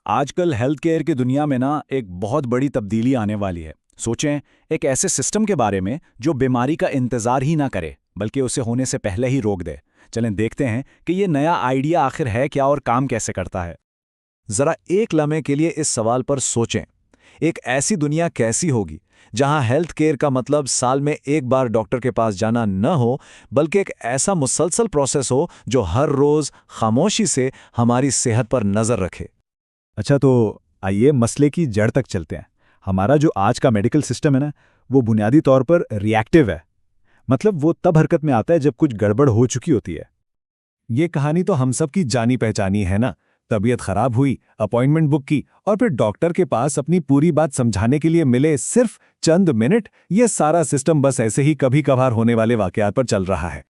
आजकल health care की दुनिया में ना एक बहुत बड़ी तब्दीली आने वाली है। सोचें, एक ऐसे सिस्टम के बारे में जो बीमारी का इंतजार ही ना करे बल्कि उसे होने से पहले ही रोक दे। चलें देखते हैं कि ये नया आइडिया आखिर है क्या और काम कैसे करता है। जरा एक लम्हे के लिए इस सवाल पर सोचें, एक ऐसी दुनिया कैसी होगी जहां हेल्थ केयर का मतलब साल में एक बार डॉक्टर के पास जाना न हो, बल्कि एक ऐसा मुसलसल प्रोसेस हो जो हर रोज खामोशी से हमारी सेहत पर नजर रखे। अच्छा, तो आइए मसले की जड़ तक चलते हैं। हमारा जो आज का मेडिकल सिस्टम है ना, वो बुनियादी तौर पर रिएक्टिव है। मतलब वो तब हरकत में आता है जब कुछ गड़बड़ हो चुकी होती है। ये कहानी तो हम सब की जानी पहचानी है ना। तबीयत खराब हुई, अपॉइंटमेंट बुक की और फिर डॉक्टर के पास अपनी पूरी बात समझाने के लिए मिले सिर्फ चंद मिनट। ये सारा सिस्टम बस ऐसे ही कभी कभार होने वाले वाकयात पर चल रहा है।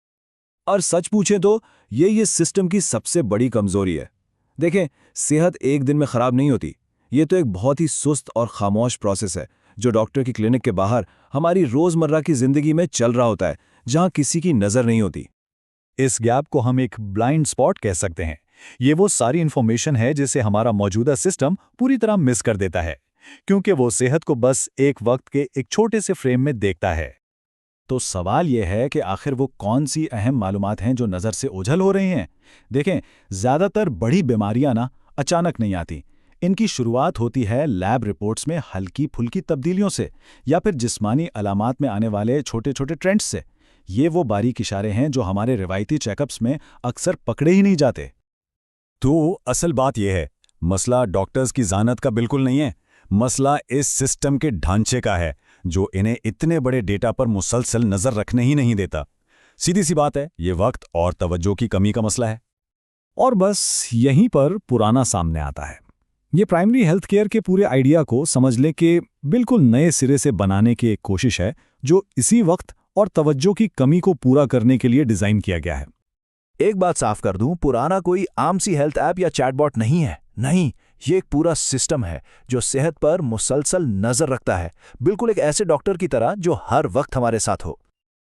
और सच पूछें तो ये सिस्टम की सबसे बड़ी कमजोरी है। देखें, सेहत एक दिन में खराब नहीं होती। ये तो एक बहुत ही सुस्त और खामोश प्रोसेस है जो डॉक्टर की क्लिनिक के बाहर हमारी रोजमर्रा की जिंदगी में चल रहा होता है, जहां किसी की नजर नहीं होती। इस गैप को हम एक ब्लाइंड स्पॉट कह सकते हैं। ये वो सारी इंफॉर्मेशन है जिसे हमारा मौजूदा सिस्टम पूरी तरह मिस कर देता है, क्योंकि वो सेहत को बस एक वक्त के एक छोटे से फ्रेम में देखता है। तो सवाल यह है कि आखिर वो कौन सी अहम मालूमात हैं जो नज़र से ओझल हो रही हैं। देखें, ज़्यादातर बड़ी बीमारियां ना अचानक नहीं आती। इनकी शुरुआत होती है लैब रिपोर्ट्स में हल्की फुल्की तब्दीलियों से, या फिर जिस्मानी अलामात में आने वाले छोटे छोटे ट्रेंड्स से। ये वो बारीक इशारे हैं जो हमारे रिवायती चेकअप्स में अक्सर पकड़े ही नहीं जाते। तो असल बात यह है, मसला डॉक्टर्स की ज़ानत का बिल्कुल नहीं है। मसला इस सिस्टम के ढांचे का है जो इन्हें इतने बड़े डेटा पर मुसलसल नज़र रखने ही नहीं देता। सीधी सी बात है, ये वक्त और तवज्जो की कमी का मसला है। और बस यहीं पर पुराना सामने आता है। ये प्राइमरी हेल्थ केयर के पूरे आइडिया को समझ लें कि बिल्कुल नए सिरे से बनाने की एक कोशिश है जो इसी वक्त और तवज्जो की कमी को पूरा करने के लिए डिज़ाइन किया गया है। एक बात साफ कर दूं, पुराना कोई आम सी हेल्थ ऐप या चैटबॉट नहीं है। नहीं, ये एक पूरा सिस्टम है जो सेहत पर मुसलसल नजर रखता है, बिल्कुल एक ऐसे डॉक्टर की तरह जो हर वक्त हमारे साथ हो।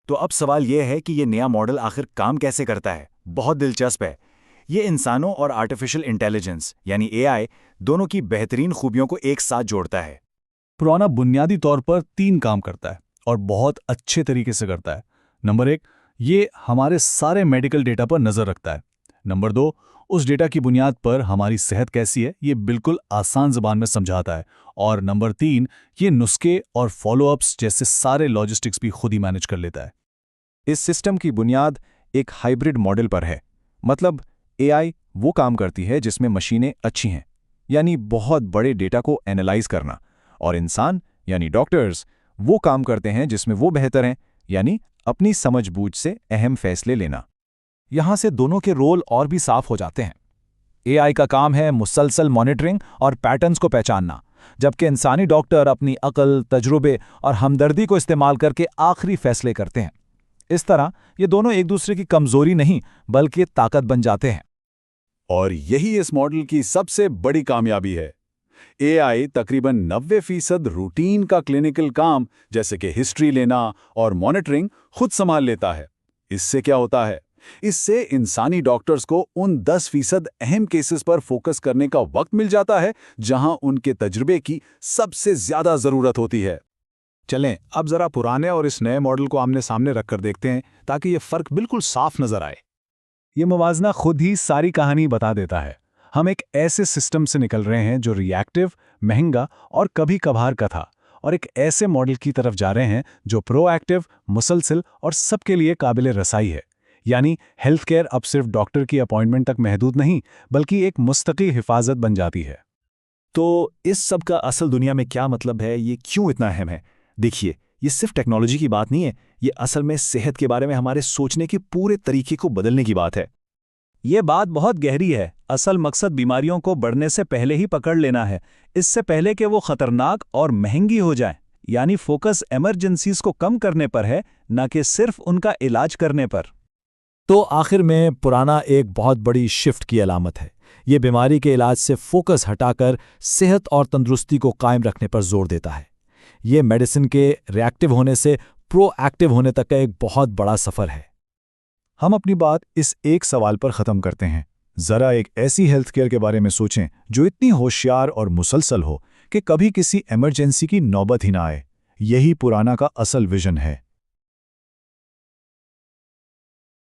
तो अब सवाल यह है कि ये नया मॉडल आखिर काम कैसे करता है। बहुत दिलचस्प है। ये इंसानों और आर्टिफिशियल इंटेलिजेंस यानी एआई दोनों की बेहतरीन खूबियों को एक साथ जोड़ता है। पुराना बुनियादी तौर पर 3 काम करता है और बहुत अच्छे तरीके से करता है। नंबर 1, ये हमारे सारे मेडिकल डेटा पर नज़र रखता है। नंबर 2, उस डेटा की बुनियाद पर हमारी सेहत कैसी है ये बिल्कुल आसान ज़बान में समझाता है। और नंबर 3, ये नुस्खे और फॉलोअप्स जैसे सारे लॉजिस्टिक्स भी खुद ही मैनेज कर लेता है। इस सिस्टम की बुनियाद एक हाइब्रिड मॉडल पर है। मतलब एआई वो काम करती है जिसमें मशीनें अच्छी हैं, यानी बहुत बड़े डेटा को एनालाइज करना, और इंसान यानी डॉक्टर्स वो काम करते हैं जिसमें वो बेहतर हैं, यानी अपनी समझबूझ से अहम फैसले लेना। यहां से दोनों के रोल और भी साफ हो जाते हैं। एआई का काम है मुसलसल मॉनिटरिंग और पैटर्न्स को पहचानना, जबकि इंसानी डॉक्टर अपनी अकल, तजुर्बे और हमदर्दी को इस्तेमाल करके आखिरी फैसले करते हैं। इस तरह ये दोनों एक दूसरे की कमजोरी नहीं बल्कि ताकत बन जाते हैं। और यही इस मॉडल की सबसे बड़ी कामयाबी है। एआई तकरीबन 90% रूटीन का क्लिनिकल काम जैसे कि हिस्ट्री लेना और मॉनिटरिंग खुद संभाल लेता है। इससे क्या होता है? इससे इंसानी डॉक्टर्स को उन 10% अहम केसेस पर फोकस करने का वक्त मिल जाता है जहां उनके तजुर्बे की सबसे ज्यादा जरूरत होती है। चलें अब जरा पुराने और इस नए मॉडल को आमने सामने रखकर देखते हैं ताकि ये फर्क बिल्कुल साफ नजर आए। ये मुवाजना खुद ही सारी कहानी बता देता है। हम एक ऐसे सिस्टम से निकल रहे हैं जो रिएक्टिव, महंगा और कभी कभार का था, और एक ऐसे मॉडल की तरफ जा रहे हैं जो प्रोएक्टिव, मुसलसल और सबके लिए काबिल रसाई है। यानी हेल्थ केयर अब सिर्फ डॉक्टर की अपॉइंटमेंट तक महदूद नहीं बल्कि एक मुस्तकिल हिफाजत बन जाती है। तो इस सब का असल दुनिया में क्या मतलब है, ये क्यों इतना अहम है? देखिए, ये सिर्फ टेक्नोलॉजी की बात नहीं है, ये असल में सेहत के बारे में हमारे सोचने के पूरे तरीके को बदलने की बात है। ये बात बहुत गहरी है। असल मकसद बीमारियों को बढ़ने से पहले ही पकड़ लेना है, इससे पहले कि वो खतरनाक और महंगी हो जाएं। यानी फोकस इमरजेंसीज को कम करने पर है, न कि सिर्फ उनका इलाज करने पर। तो आखिर में पुराना एक बहुत बड़ी शिफ्ट की अलामत है। ये बीमारी के इलाज से फोकस हटाकर सेहत और तंदुरुस्ती को कायम रखने पर जोर देता है। ये मेडिसिन के रिएक्टिव होने से प्रोएक्टिव होने तक का एक बहुत बड़ा सफ़र है। हम अपनी बात इस एक सवाल पर ख़त्म करते हैं, जरा एक ऐसी हेल्थ केयर के बारे में सोचें जो इतनी होशियार और मुसलसल हो कि कभी किसी इमरजेंसी की नौबत ही ना आए। यही पुराना का असल विजन है।